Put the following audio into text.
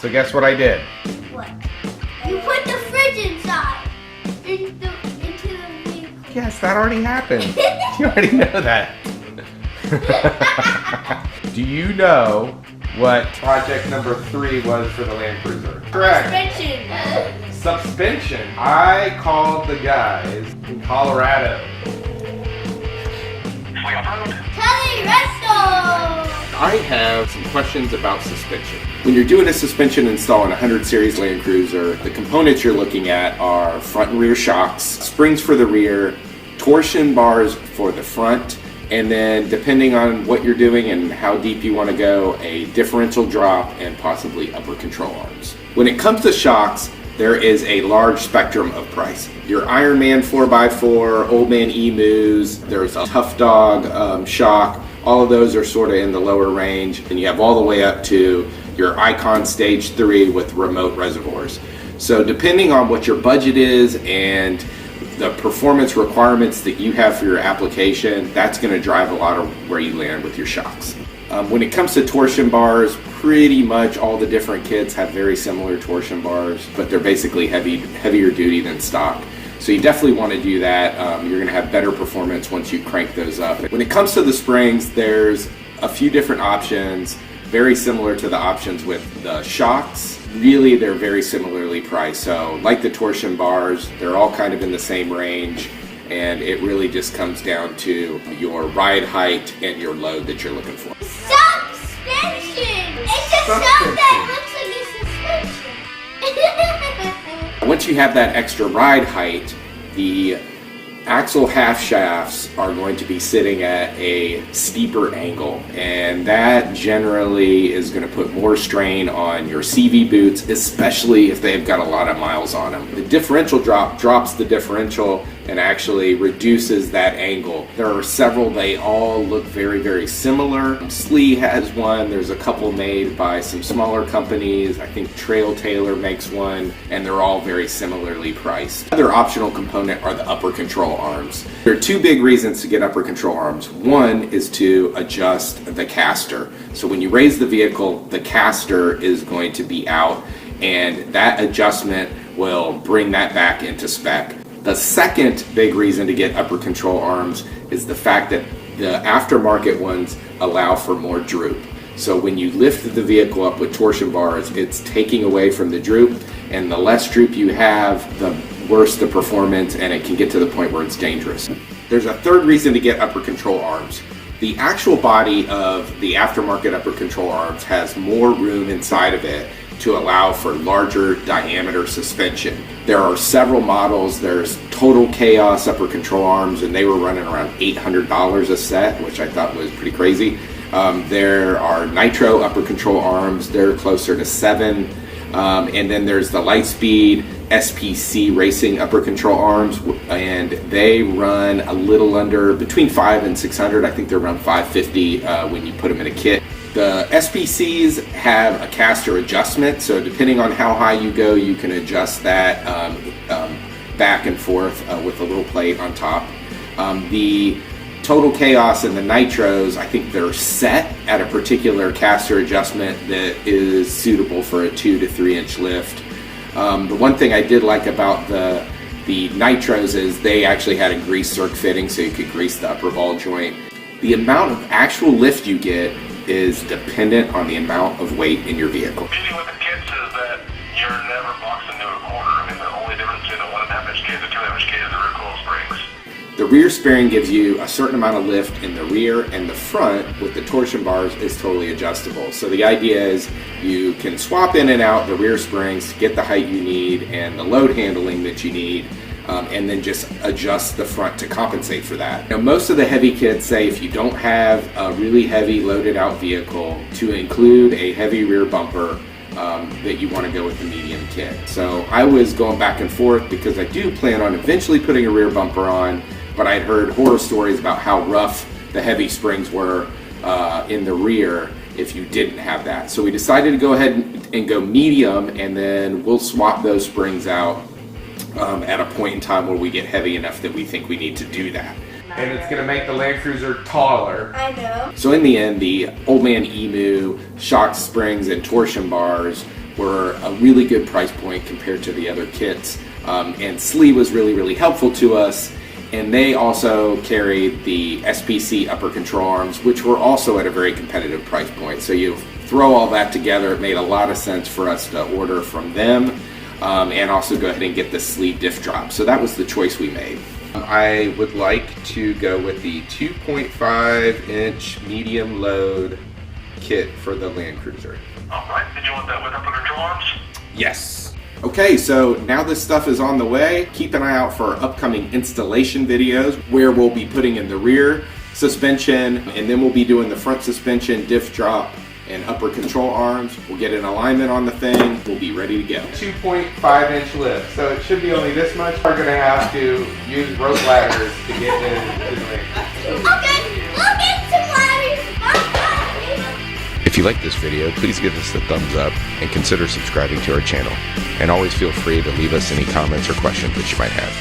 So guess what I did? What? You put the fridge inside. Into the vehicle. Yes, that already happened. You already know that. Do you know what project number 3 was for the Land Cruiser? Correct. Suspension. Suspension. I called the guys in Colorado. Kelly Resto. I have some questions about suspension. When you're doing a suspension install on a 100 series Land Cruiser, the components you're looking at are front and rear shocks, springs for the rear, torsion bars for the front, and then depending on what you're doing and how deep you want to go, a differential drop and possibly upper control arms. When it comes to shocks, there is a large spectrum of price. Your Iron Man 4x4, Old Man Emus, there's a Tough Dog shock. All of those are sort of in the lower range. And you have all the way up to your Icon Stage 3 with remote reservoirs. So depending on what your budget is and the performance requirements that you have for your application, that's going to drive a lot of where you land with your shocks. When it comes to torsion bars, pretty much all the different kits have very similar torsion bars, but they're basically heavier duty than stock. So you definitely want to do that. You're going to have better performance once you crank those up. When it comes to the springs, there's a few different options, very similar to the options with the shocks. Really, they're very similarly priced. So like the torsion bars, they're all kind of in the same range. And it really just comes down to your ride height and your load that you're looking for. Suspension! It's a shock that looks like a suspension. Once you have that extra ride height, the axle half shafts are going to be sitting at a steeper angle, and that generally is going to put more strain on your CV boots, especially if they've got a lot of miles on them. The differential drop drops the differential and actually reduces that angle. There are several, they all look very, very similar. Slee has one, there's a couple made by some smaller companies, I think Trail Tailor makes one, and they're all very similarly priced. Another optional component are the upper control arms. There are two big reasons to get upper control arms. One is to adjust the caster. So when you raise the vehicle, the caster is going to be out, and that adjustment will bring that back into spec. The second big reason to get upper control arms is the fact that the aftermarket ones allow for more droop. So when you lift the vehicle up with torsion bars, it's taking away from the droop, and the less droop you have, the worse the performance, and it can get to the point where it's dangerous. There's a third reason to get upper control arms. The actual body of the aftermarket upper control arms has more room inside of it to allow for larger diameter suspension. There are several models. There's Total Chaos upper control arms, and they were running around $800 a set, which I thought was pretty crazy. There are Nitro upper control arms. They're closer to $700. And then there's the Lightspeed SPC racing upper control arms, and they run a little under between $500 and $600. I think they're around $550 when you put them in a kit. The SPCs have a caster adjustment, so depending on how high you go, you can adjust that back and forth with a little plate on top. The Total Chaos and the Nitros, I think they're set at a particular caster adjustment that is suitable for a 2 to 3 inch lift. The one thing I did like about the Nitros is they actually had a grease circ fitting, so you could grease the upper ball joint. The amount of actual lift you get is dependent on the amount of weight in your vehicle. The beauty with the kits is that you're never boxing into a corner. I mean, the only difference between a 1.5 inch kit and a 2.5 inch kit is the rear coil springs. The rear spring gives you a certain amount of lift in the rear, and the front with the torsion bars is totally adjustable. So the idea is you can swap in and out the rear springs to get the height you need and the load handling that you need, and then just adjust the front to compensate for that. Now, most of the heavy kits say if you don't have a really heavy loaded out vehicle, to include a heavy rear bumper, that you want to go with the medium kit. So I was going back and forth because I do plan on eventually putting a rear bumper on, but I'd heard horror stories about how rough the heavy springs were in the rear if you didn't have that. So we decided to go ahead and go medium, and then we'll swap those springs out at a point in time where we get heavy enough that we think we need to do that. And it's going to make the Land Cruiser taller. I know. So in the end, the Old Man Emu shock springs and torsion bars were a really good price point compared to the other kits. And Slee was really helpful to us. And they also carried the SPC upper control arms, which were also at a very competitive price point. So you throw all that together, it made a lot of sense for us to order from them and also go ahead and get the Slee diff drop. So that was the choice we made. I would like to go with the 2.5-inch medium load kit for the Land Cruiser. Alright, did you want that with upper control arms? Yes. Okay, so now this stuff is on the way. Keep an eye out for our upcoming installation videos where we'll be putting in the rear suspension, and then we'll be doing the front suspension, diff drop, and upper control arms. We'll get an alignment on the thing. We'll be ready to go. 2.5-inch lift, so it should be only this much. We're gonna have to use rope ladders to get in the ring. Okay, I'll get some ladders. If you like this video, please give us a thumbs up and consider subscribing to our channel. And always feel free to leave us any comments or questions that you might have.